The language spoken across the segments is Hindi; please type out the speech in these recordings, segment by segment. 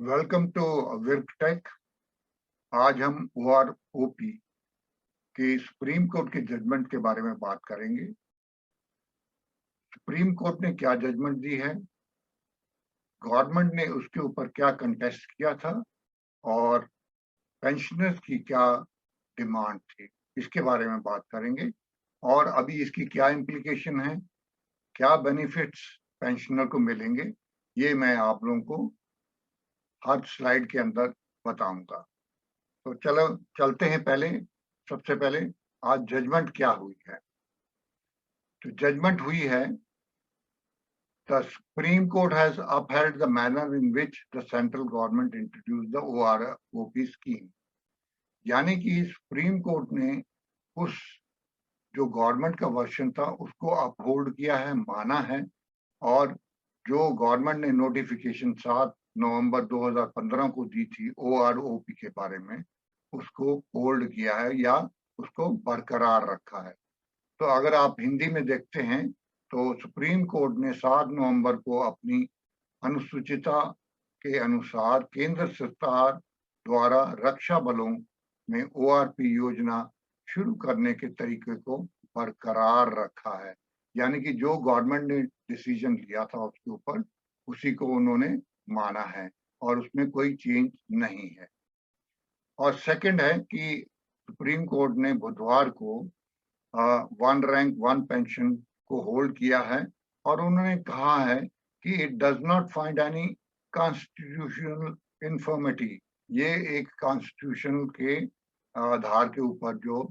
Welcome to विर्कटेक। आज हम ओआरओपी के सुप्रीम कोर्ट के जजमेंट के बारे में बात करेंगे। सुप्रीम कोर्ट ने क्या जजमेंट दी है, गवर्नमेंट ने उसके ऊपर क्या कंटेस्ट किया था और पेंशनर्स की क्या डिमांड थी, इसके बारे में बात करेंगे। और अभी इसकी क्या इम्प्लीकेशन है, क्या बेनिफिट्स पेंशनर को मिलेंगे, ये मैं आप लोगों को हर स्लाइड के अंदर बताऊंगा। तो चलो चलते हैं। सबसे पहले आज जजमेंट क्या हुई है। तो जजमेंट हुई है, the Supreme Court has upheld the manner in which the central government introduced the OROP scheme। यानी कि सुप्रीम कोर्ट ने उस जो गवर्नमेंट का वर्जन था उसको अपहोल्ड किया है, माना है। और जो गवर्नमेंट ने नोटिफिकेशन 7 नवंबर 2015 को दी थी OROP के बारे में, उसको होल्ड किया है या उसको बरकरार रखा है। तो अगर आप हिंदी में देखते हैं तो सुप्रीम कोर्ट ने 7 नवंबर को अपनी अनुसूचिता के अनुसार केंद्र सरकार द्वारा रक्षा बलों में ORP योजना शुरू करने के तरीके को बरकरार रखा है। यानी कि जो गवर्नमेंट ने डिसीजन लिया था उसके ऊपर, उसी को उन्होंने माना है और उसमें कोई चेंज नहीं है। और सेकंड है कि सुप्रीम कोर्ट ने बुधवार को वन रैंक वन पेंशन को होल्ड किया है और उन्होंने कहा है कि it does not find any constitutional infirmity. ये एक कॉन्स्टिट्यूशन के आधार के ऊपर जो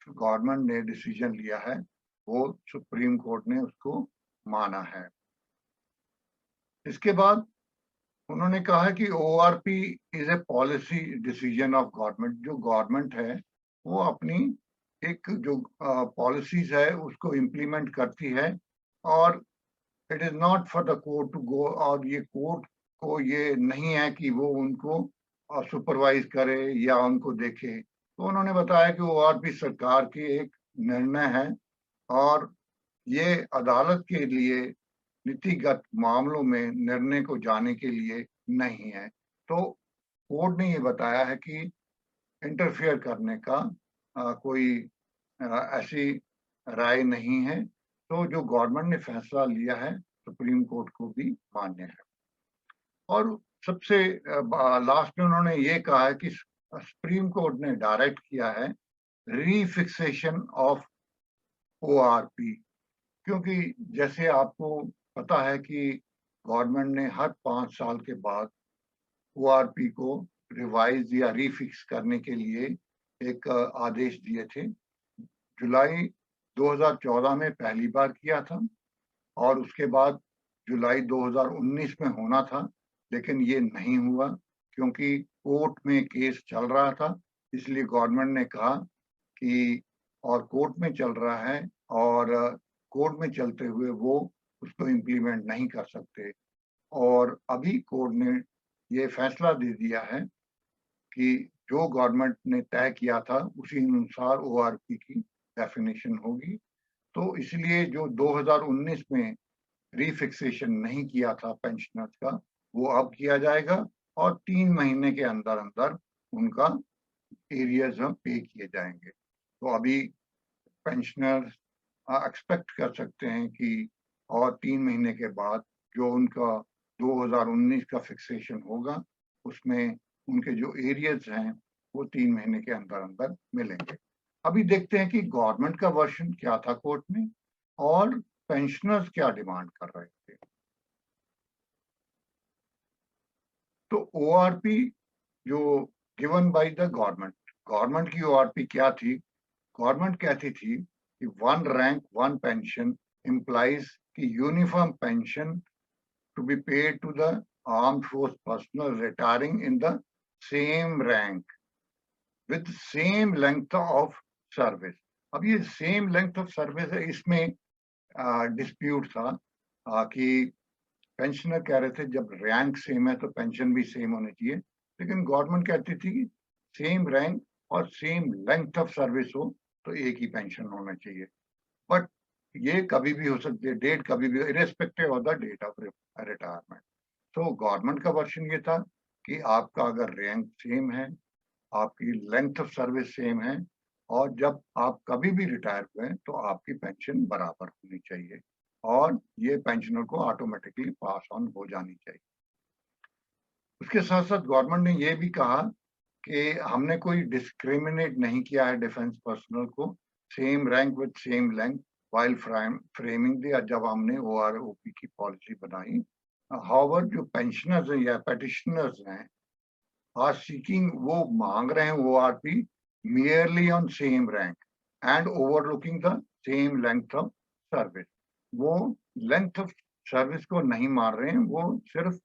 गवर्नमेंट ने डिसीजन लिया है वो सुप्रीम कोर्ट ने उसको माना है। इसके बाद उन्होंने कहा है कि ORP is a policy decision of government. जो गवर्नमेंट है वो अपनी एक जो पॉलिसीज है उसको इम्प्लीमेंट करती है और it is not for the court to go. और ये कोर्ट को ये नहीं है कि वो उनको सुपरवाइज करे या उनको देखे। तो उन्होंने बताया कि ORP सरकार की एक निर्णय है और ये अदालत के लिए नीतिगत मामलों में निर्णय को जाने के लिए नहीं है। तो कोर्ट ने ये बताया है कि इंटरफेयर करने का कोई ऐसी राय नहीं है। तो जो गवर्नमेंट ने फैसला लिया है सुप्रीम कोर्ट को भी मान्य है। और सबसे लास्ट में उन्होंने ये कहा है कि सुप्रीम कोर्ट ने डायरेक्ट किया है रीफिक्सेशन ऑफ ORP। क्योंकि जैसे आपको पता है कि गवर्नमेंट ने हर 5 साल के बाद ORP को रिवाइज या रीफिक्स करने के लिए एक आदेश दिए थे। जुलाई 2014 में पहली बार किया था और उसके बाद जुलाई 2019 में होना था, लेकिन ये नहीं हुआ क्योंकि कोर्ट में केस चल रहा था। इसलिए गवर्नमेंट ने कहा कि और कोर्ट में चल रहा है और कोर्ट में चलते हुए वो उसको इम्प्लीमेंट नहीं कर सकते। और अभी कोर्ट ने ये फैसला दे दिया है कि जो गवर्नमेंट ने तय किया था उसी अनुसार ORP की डेफिनेशन होगी। तो इसलिए जो 2019 में रीफिक्सेशन नहीं किया था पेंशनर्स का, वो अब किया जाएगा और 3 महीने के अंदर अंदर उनका एरियर्स पे किए जाएंगे। तो अभी पेंशनर्स एक्सपेक्ट कर सकते हैं कि और 3 महीने के बाद जो उनका 2019 का फिक्सेशन होगा उसमें उनके जो एरियर्स हैं वो 3 महीने के अंदर अंदर मिलेंगे। अभी देखते हैं कि गवर्नमेंट का वर्जन क्या था कोर्ट में और पेंशनर्स क्या डिमांड कर रहे थे। तो ORP जो गिवन बाय द गवर्नमेंट की ORP क्या थी? गवर्नमेंट कहती थी कि one rank one pension implies कि uniform pension to be paid to the armed force personnel retiring in the same rank with same length of service। अब ये सेम लेंथ ऑफ सर्विस है, इसमें डिस्प्यूट था कि पेंशनर कह रहे थे जब रैंक सेम है तो पेंशन भी सेम होनी चाहिए, लेकिन गवर्नमेंट कहती थी कि सेम रैंक और सेम लेंथ ऑफ सर्विस हो तो एक ही पेंशन होना चाहिए। बट ये कभी भी हो सकती है, डेट कभी भी, irrespective of the date of retirement. तो गवर्नमेंट का वर्जन ये था कि आपका अगर रैंक सेम है, आपकी लेंथ ऑफ सर्विस सेम है और जब आप कभी भी रिटायर हुए तो आपकी पेंशन बराबर होनी चाहिए और ये पेंशनर को ऑटोमेटिकली पास ऑन हो जानी चाहिए। उसके साथ साथ गवर्नमेंट ने ये भी कहा कि हमने कोई डिस्क्रिमिनेट नहीं किया है डिफेंस पर्सनल को, same rank with same length while framing the, जब हमने ओआरओपी की पॉलिसी बनाई। हाउएवर जो पेंशनर्स हैं या पेटिशनर्स हैं आर सीकिंग, वो मांग रहे हैं ORP merely on same rank and overlooking the same length of service। वो लेंथ ऑफ सर्विस को नहीं मार रहे हैं, वो सिर्फ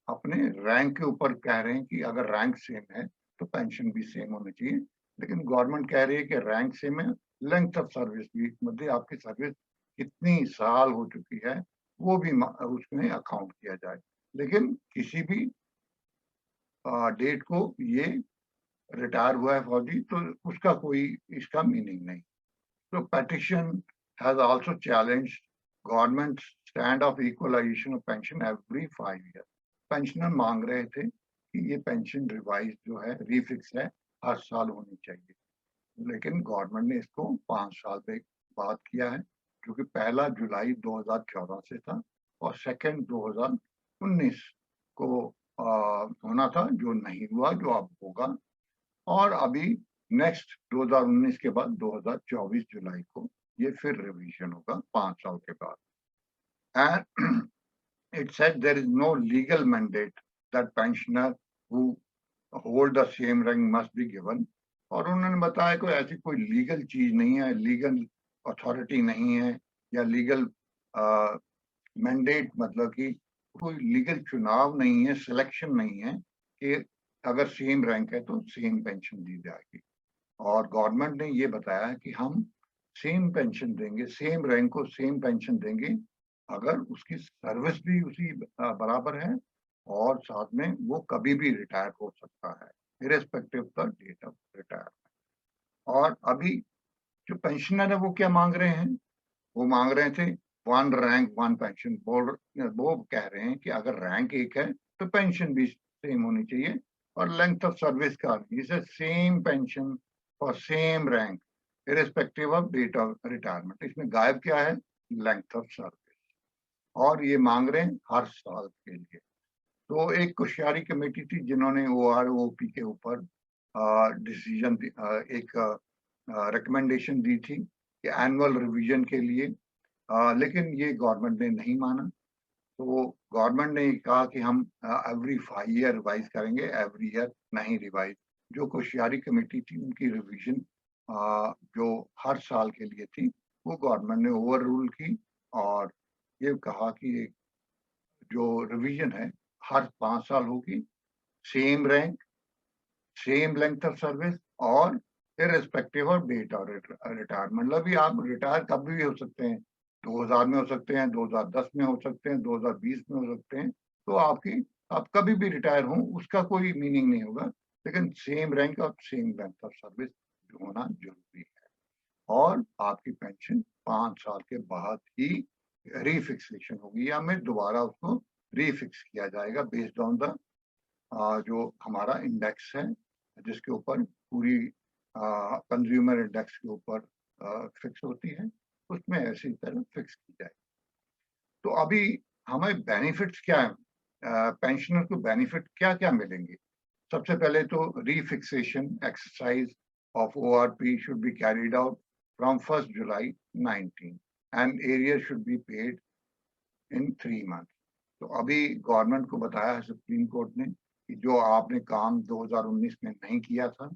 अपने रैंक के ऊपर कह रहे हैं कि अगर रैंक सेम है तो पेंशन भी सेम होनी चाहिए। लेकिन गवर्नमेंट कह रही है कि रैंक सेम है, लेंथ ऑफ सर्विस भी, मतलब आपकी सर्विस कितनी साल हो चुकी है वो भी उसमें अकाउंट किया जाए। लेकिन किसी भी डेट को ये रिटायर हुआ है फौजी तो उसका कोई इसका मीनिंग नहीं। तो petition has also challenge government stand of equalization of pension every 5 year. Pensioner मांग रहे थे कि ये पेंशन रिवाइज जो है, रीफिक्स है, हर साल होनी चाहिए, लेकिन गवर्नमेंट ने इसको 5 साल पे बात किया है, जो कि 1 जुलाई 2014 से था और 2 2019 को होना था, जो नहीं हुआ, जो अब होगा। और अभी नेक्स्ट 2019 के बाद 2024 जुलाई को ये फिर रिवीजन होगा 5 साल के बाद। And it said there is no legal mandate that pensioner who hold the same rank must be given। और उन्होंने बताया कोई ऐसी कोई लीगल चीज नहीं है, लीगल अथॉरिटी नहीं है या लीगल मैंडेट, मतलब कि कोई लीगल चुनाव नहीं है, सिलेक्शन नहीं है कि अगर सेम रैंक है तो सेम पेंशन दी जाएगी। और गवर्नमेंट ने ये बताया कि हम सेम पेंशन देंगे, सेम रैंक को सेम पेंशन देंगे अगर उसकी सर्विस भी उसी बराबर है और साथ में वो कभी भी रिटायर हो सकता है, irrespective the date of retirement. और अभी जो पेंशनर है वो क्या मांग रहे हैं, वो मांग रहे थे 1 रैंक 1 पेंशन। वो कह रहे हैं कि अगर रैंक एक है तो पेंशन भी सेम होनी चाहिए और लेंथ ऑफ सर्विस का जिसे same pension for same rank irrespective of date of retirement. इसमें गायब क्या है, लेंथ ऑफ सर्विस, और ये मांग रहे हैं हर साल के लिए। तो एक कुश्यारी कमेटी थी जिन्होंने ओआरओपी के ऊपर डिसीजन एक रिकमेंडेशन दी थी कि एनुअल रिवीजन के लिए, लेकिन ये गवर्नमेंट ने नहीं माना। तो गवर्नमेंट ने कहा कि हम एवरी 5 ईयर रिवाइज करेंगे, एवरी ईयर नहीं रिवाइज। जो कुश्यारी कमेटी थी उनकी रिवीजन जो हर साल के लिए थी वो गवर्नमेंट ने ओवर रूल की और ये कहा कि जो रिवीजन है हर 5 साल होगी, same rank, same length of service और इररिस्पेक्टिव ऑफ डेट और रिटायर। मतलब भी आप रिटायर कभी भी हो सकते हैं, 2000 में हो सकते हैं, 2010 में हो सकते हैं, 2020 में हो सकते हैं। तो आप कभी भी रिटायर हो उसका कोई मीनिंग नहीं होगा, लेकिन सेम रैंक और सेम लेंथ ऑफ सर्विस होना जरूरी है। और आपकी पेंशन 5 साल के बाद ही रीफिक्सेशन होगी या में दोबारा उसको रीफिक्स किया जाएगा बेस्ड ऑन द जो हमारा इंडेक्स है, जिसके ऊपर पूरी कंज्यूमर इंडेक्स के ऊपर फिक्स होती है, उसमें ऐसी तरह फिक्स की जाए। तो अभी हमें बेनिफिट्स क्या है, पेंशनर को बेनिफिट क्या क्या मिलेंगे। सबसे पहले तो रीफिक्सेशन exercise of ORP should be carried out from 1st July 19 and arrears should be paid in 3 months। तो अभी गवर्नमेंट को बताया है सुप्रीम कोर्ट ने कि जो आपने काम 2019 में नहीं किया था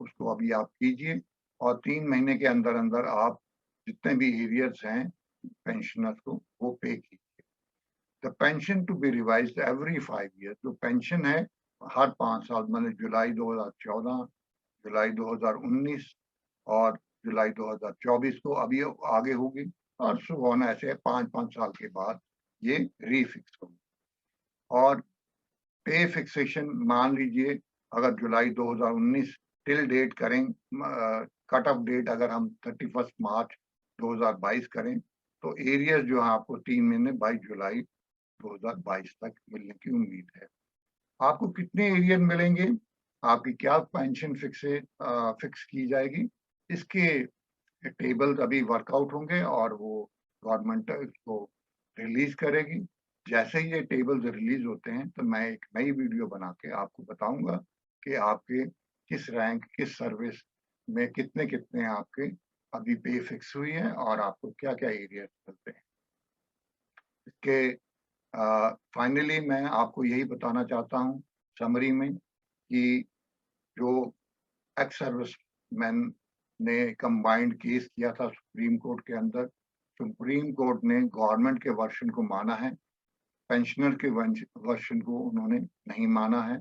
उसको अभी आप कीजिए और 3 महीने के अंदर अंदर आप जितने भी एरियर्स हैं पेंशनर्स को वो पे कीजिए। The pension to be revised every 5 year. जो पेंशन है हर 5 साल, मतलब जुलाई 2014, जुलाई 2019 और जुलाई 2024 को अभी आगे होगी और सुबह ऐसे 5-5 साल के बाद ये रीफिक्स होगी। और पे फिक्सेशन मान लीजिए अगर जुलाई 2019 टिल डेट करें, कट ऑफ डेट अगर हम 31 मार्च 2022 करें तो एरियर्स जो है आपको 3 महीने 22 जुलाई 2022 तक मिलने की उम्मीद है। आपको कितने एरियर मिलेंगे, आपकी क्या पेंशन फिक्स की जाएगी, इसके टेबल्स अभी वर्कआउट होंगे और वो गवर्नमेंट इसको रिलीज करेगी। जैसे ही ये टेबल्स रिलीज होते हैं तो मैं एक नई वीडियो बना के आपको बताऊंगा कि आपके किस रैंक, किस सर्विस में कितने आपके अभी पे फिक्स हुई है और आपको क्या क्या एरिया मिलते हैं। इसके फाइनली मैं आपको यही बताना चाहता हूँ समरी में कि जो एक्स सर्विसमैन ने कंबाइंड केस किया था सुप्रीम कोर्ट के अंदर, सुप्रीम कोर्ट ने गवर्नमेंट के वर्शन को माना है, पेंशनर के वर्शन को उन्होंने नहीं माना है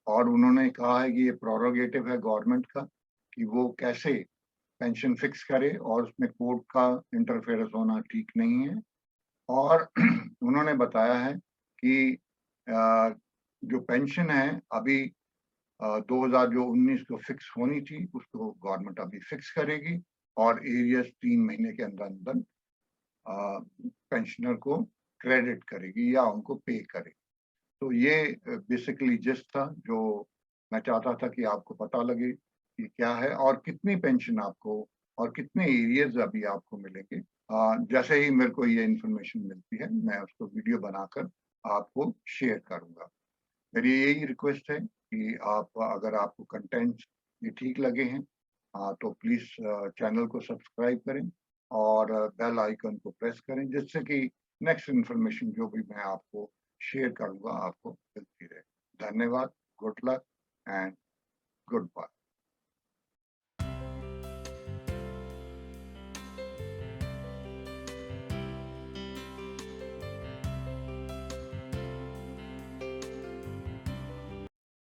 और उन्होंने कहा है कि ये प्रोरोगेटिव है गवर्नमेंट का कि वो कैसे पेंशन फिक्स करे और उसमें कोर्ट का इंटरफेरेंस होना ठीक नहीं है। और उन्होंने बताया है कि जो पेंशन है अभी 2019 को फिक्स होनी थी उसको गवर्नमेंट अभी फिक्स करेगी और एरियस 3 महीने के अंदर अंदर पेंशनर को क्रेडिट करेगी या उनको पे करेगी। तो ये बेसिकली जिस्ट था जो मैं चाहता था कि आपको पता लगे कि क्या है और कितनी पेंशन आपको और कितने एरियर्स अभी आपको मिलेंगे। जैसे ही मेरे को ये इन्फॉर्मेशन मिलती है मैं उसको वीडियो बनाकर आपको शेयर करूंगा। मेरी यही रिक्वेस्ट है कि आप अगर आपको कंटेंट ये ठीक लगे हैं तो प्लीज चैनल को सब्सक्राइब करें और बेल आइकन को प्रेस करें जिससे कि नेक्स्ट इन्फॉर्मेशन जो भी मैं आपको शेयर करूंगा आपको मिलती रहे। धन्यवाद, good luck and good bye.